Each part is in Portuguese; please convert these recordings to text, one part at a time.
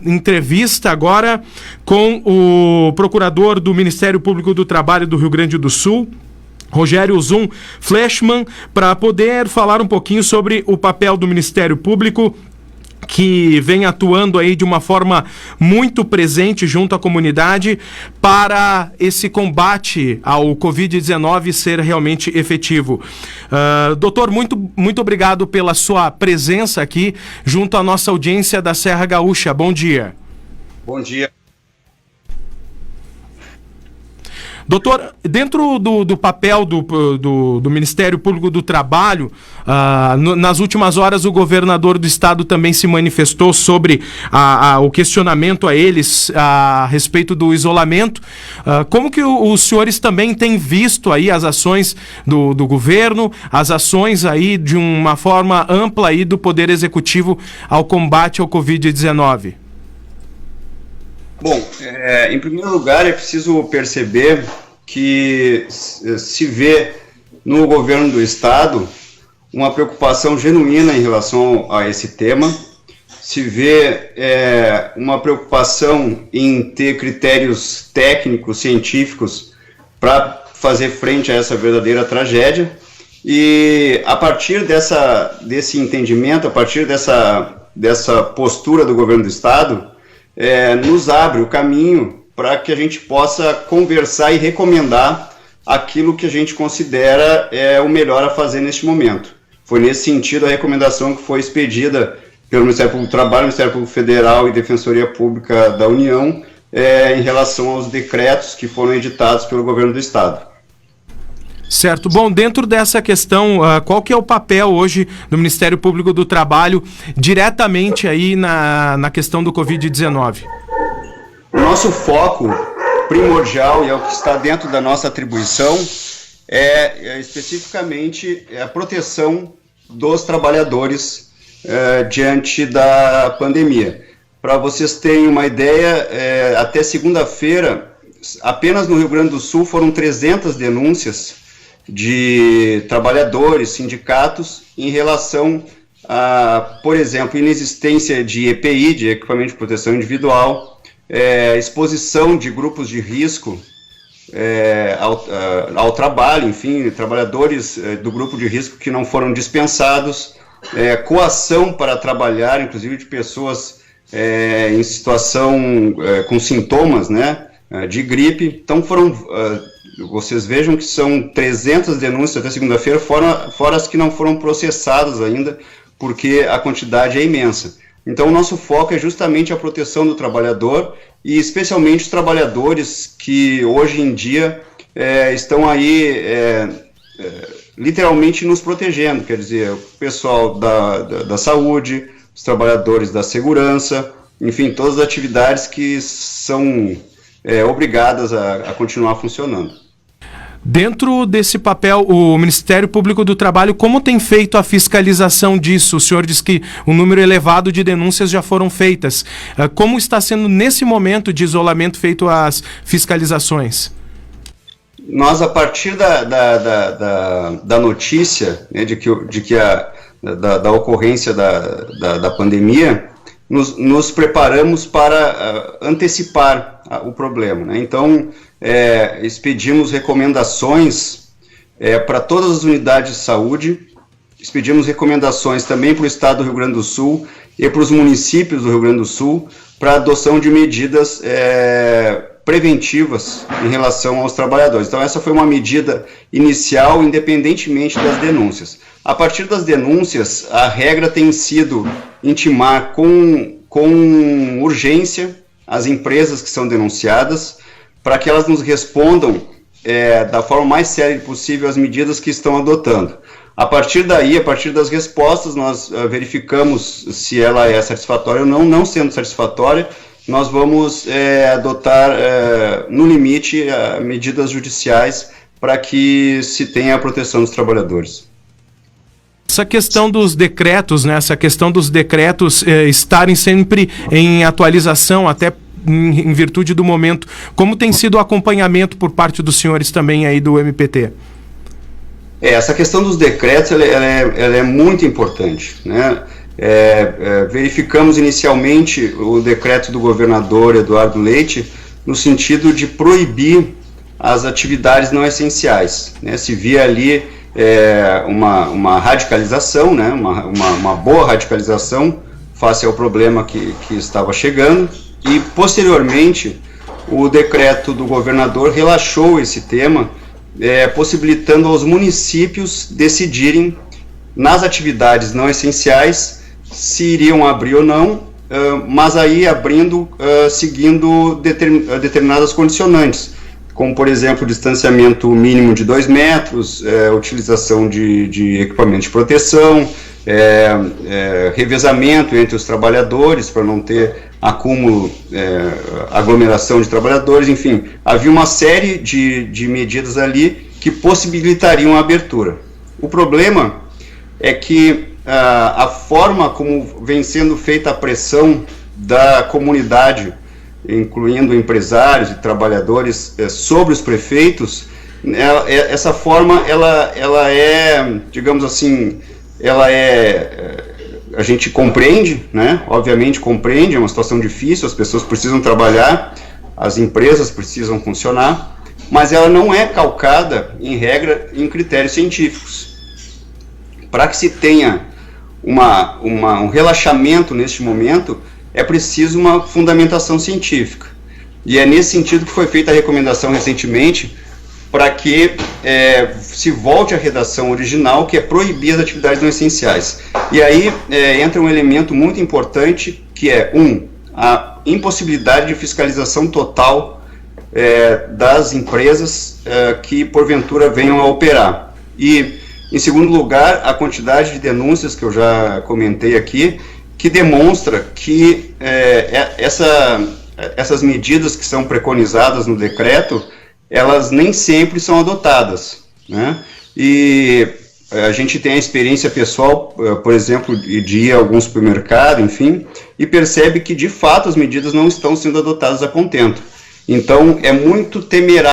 Entrevista agora com o procurador do Ministério Público do Trabalho do Rio Grande do Sul, Rogério Zum Fleischmann, para poder falar um pouquinho sobre o papel do Ministério Público, que vem atuando aí de uma forma muito presente junto à comunidade para esse combate ao Covid-19 ser realmente efetivo. Doutor, muito obrigado pela sua presença aqui junto à nossa audiência da Serra Gaúcha. Bom dia. Bom dia. Doutor, dentro do papel do Ministério Público do Trabalho, nas últimas horas o governador do estado também se manifestou sobre o questionamento a eles a respeito do isolamento. Como que os senhores também têm visto aí as ações do governo, as ações aí de uma forma ampla aí do Poder Executivo ao combate ao Covid-19? Bom, em primeiro lugar é preciso perceber que se vê no governo do estado uma preocupação genuína em relação a esse tema, se vê uma preocupação em ter critérios técnicos, científicos para fazer frente a essa verdadeira tragédia, e a partir desse entendimento, a partir dessa postura do governo do estado, nos abre o caminho para que a gente possa conversar e recomendar aquilo que a gente considera o melhor a fazer neste momento. Foi nesse sentido a recomendação que foi expedida pelo Ministério Público do Trabalho, Ministério Público Federal e Defensoria Pública da União em relação aos decretos que foram editados pelo governo do estado. Certo. Bom, dentro dessa questão, qual que é o papel hoje do Ministério Público do Trabalho diretamente aí na questão do Covid-19? O nosso foco primordial, e é o que está dentro da nossa atribuição, especificamente a proteção dos trabalhadores diante da pandemia. Para vocês terem uma ideia, até segunda-feira, apenas no Rio Grande do Sul foram 300 denúncias de trabalhadores, sindicatos, em relação a, por exemplo, inexistência de EPI, de equipamento de proteção individual, exposição de grupos de risco ao trabalho, enfim, trabalhadores do grupo de risco que não foram dispensados, coação para trabalhar, inclusive de pessoas em situação com sintomas, né, de gripe. Então vocês vejam que são 300 denúncias até segunda-feira, fora as que não foram processadas ainda, porque a quantidade é imensa. Então o nosso foco é justamente a proteção do trabalhador, e especialmente os trabalhadores que hoje em dia estão aí literalmente nos protegendo, quer dizer, o pessoal da saúde, os trabalhadores da segurança, enfim, todas as atividades que são obrigadas a continuar funcionando. Dentro desse papel, o Ministério Público do Trabalho, como tem feito a fiscalização disso? O senhor diz que um número elevado de denúncias já foram feitas. Como está sendo, nesse momento de isolamento, feito as fiscalizações? Nós, a partir da notícia, né, da ocorrência da pandemia, nos preparamos para antecipar o problema, né? Então, expedimos recomendações para todas as unidades de saúde, expedimos recomendações também para o estado do Rio Grande do Sul e para os municípios do Rio Grande do Sul para adoção de medidas preventivas em relação aos trabalhadores. Então, essa foi uma medida inicial, independentemente das denúncias. A partir das denúncias, a regra tem sido intimar com urgência as empresas que são denunciadas, para que elas nos respondam da forma mais séria possível as medidas que estão adotando. A partir daí, a partir das respostas, nós verificamos se ela é satisfatória ou não. Não sendo satisfatória, nós vamos adotar, no limite, medidas judiciais para que se tenha a proteção dos trabalhadores. Essa questão dos decretos, né? Essa questão dos decretos estarem sempre em atualização, até em virtude do momento. Como tem sido o acompanhamento por parte dos senhores também aí do MPT? Essa questão dos decretos ela é muito importante, né? verificamos inicialmente o decreto do governador Eduardo Leite no sentido de proibir as atividades não essenciais, né? Se via ali uma radicalização, né? uma boa radicalização face ao problema que estava chegando, e posteriormente o decreto do governador relaxou esse tema, possibilitando aos municípios decidirem nas atividades não essenciais se iriam abrir ou não, mas aí abrindo seguindo determinadas condicionantes, como por exemplo distanciamento mínimo de 2 metros, utilização de equipamento de proteção, revezamento entre os trabalhadores para não ter acúmulo, aglomeração de trabalhadores, enfim, havia uma série de medidas ali que possibilitariam a abertura. O problema é que a forma como vem sendo feita a pressão da comunidade, incluindo empresários e trabalhadores, sobre os prefeitos, essa forma, ela é, digamos assim, a gente compreende, né? Obviamente compreende, é uma situação difícil, as pessoas precisam trabalhar, as empresas precisam funcionar, mas ela não é calcada, em regra, em critérios científicos. Para que se tenha um relaxamento neste momento, é preciso uma fundamentação científica. E é nesse sentido que foi feita a recomendação recentemente para que se volte à redação original, que é proibir as atividades não essenciais. E aí entra um elemento muito importante, que é, a impossibilidade de fiscalização total das empresas que porventura venham a operar. E, em segundo lugar, a quantidade de denúncias que eu já comentei aqui, que demonstra que essas medidas que são preconizadas no decreto, elas nem sempre são adotadas, né? E a gente tem a experiência pessoal, por exemplo, de ir a algum supermercado, enfim, e percebe que, de fato, as medidas não estão sendo adotadas a contento. Então, é muito temerário.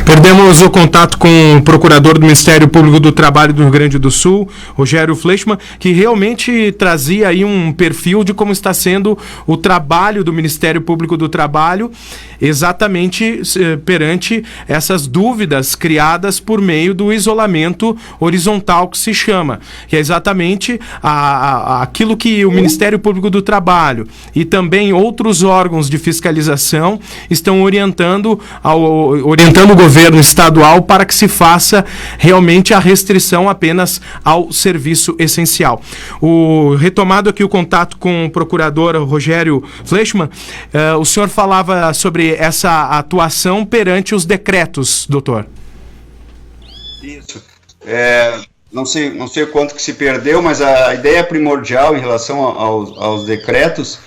Perdemos o contato com o procurador do Ministério Público do Trabalho do Rio Grande do Sul, Rogério Fleischmann, que realmente trazia aí um perfil de como está sendo o trabalho do Ministério Público do Trabalho, exatamente perante essas dúvidas criadas por meio do isolamento horizontal, que se chama, que é exatamente aquilo que o Ministério Público do Trabalho e também outros órgãos de fiscalização estão orientando o governo estadual para que se faça realmente a restrição apenas ao serviço essencial. Retomado aqui o contato com o procurador Rogério Fleischmann, o senhor falava sobre essa atuação perante os decretos, doutor. Isso. Não sei quanto que se perdeu, mas a ideia primordial em relação aos decretos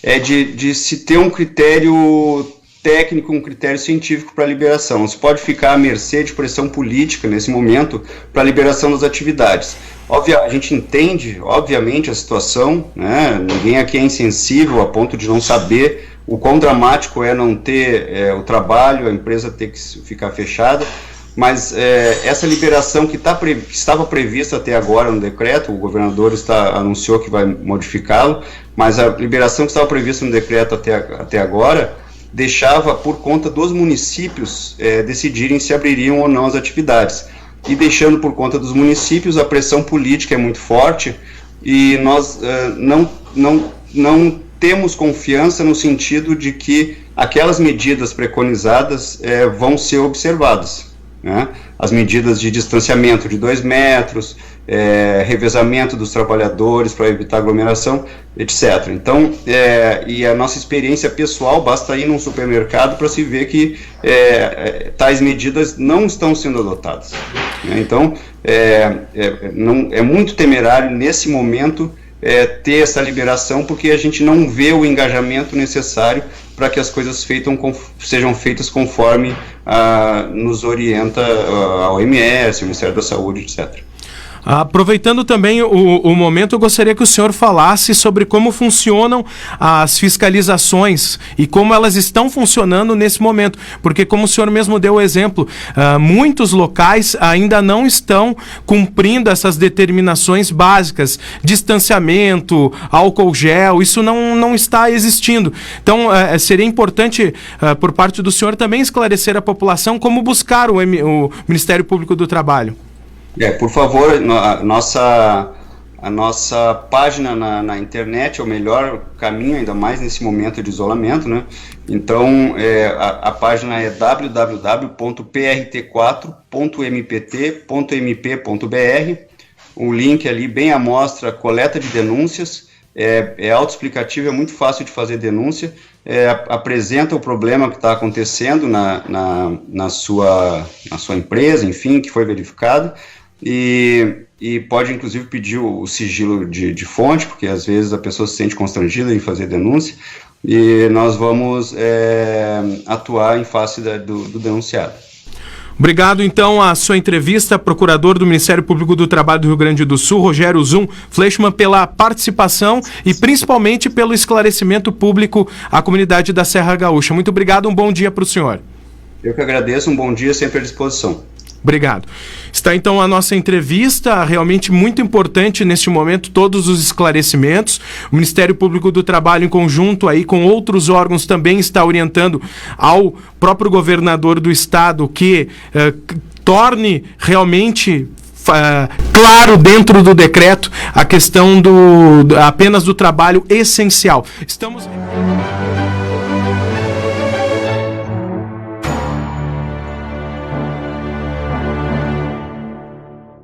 é de se ter um critério técnico, um critério científico para a liberação. Não se pode ficar à mercê de pressão política nesse momento para a liberação das atividades. A gente entende, obviamente, a situação, né? Ninguém aqui é insensível a ponto de não saber o quão dramático é não ter o trabalho, a empresa ter que ficar fechada, mas essa liberação que estava prevista até agora no decreto, o governador anunciou que vai modificá-lo, mas a liberação que estava prevista no decreto até agora deixava por conta dos municípios decidirem se abririam ou não as atividades. E deixando por conta dos municípios, a pressão política é muito forte e nós não temos confiança no sentido de que aquelas medidas preconizadas vão ser observadas, né? As medidas de distanciamento de 2 metros, revezamento dos trabalhadores para evitar aglomeração, etc. Então, e a nossa experiência pessoal, basta ir num supermercado para se ver que tais medidas não estão sendo adotadas, né? Então, é muito temerário nesse momento ter essa liberação, porque a gente não vê o engajamento necessário para que as coisas sejam feitas conforme nos orienta a OMS, o Ministério da Saúde, etc. Aproveitando também o momento, eu gostaria que o senhor falasse sobre como funcionam as fiscalizações e como elas estão funcionando nesse momento, porque como o senhor mesmo deu o exemplo, muitos locais ainda não estão cumprindo essas determinações básicas, distanciamento, álcool gel, isso não está existindo. Então, seria importante, por parte do senhor, também esclarecer a população como buscar o Ministério Público do Trabalho. Por favor, a nossa página na internet é o melhor caminho, ainda mais nesse momento de isolamento, né? Então, a página é www.prt4.mpt.mp.br. O link ali bem à mostra, coleta de denúncias, é autoexplicativo, é muito fácil de fazer denúncia, apresenta o problema que está acontecendo na sua empresa, enfim, que foi verificado, e pode inclusive pedir o sigilo de fonte, porque às vezes a pessoa se sente constrangida em fazer denúncia, e nós vamos atuar em face do denunciado. Obrigado, então, à sua entrevista, procurador do Ministério Público do Trabalho do Rio Grande do Sul, Rogério Zum Fleischmann, pela participação e principalmente pelo esclarecimento público à comunidade da Serra Gaúcha. Muito obrigado, um bom dia para o senhor. Eu que agradeço, um bom dia, sempre à disposição. Obrigado. Está então a nossa entrevista, realmente muito importante neste momento, todos os esclarecimentos. O Ministério Público do Trabalho, em conjunto aí com outros órgãos, também está orientando ao próprio governador do estado que torne realmente claro dentro do decreto a questão apenas do trabalho essencial. Estamos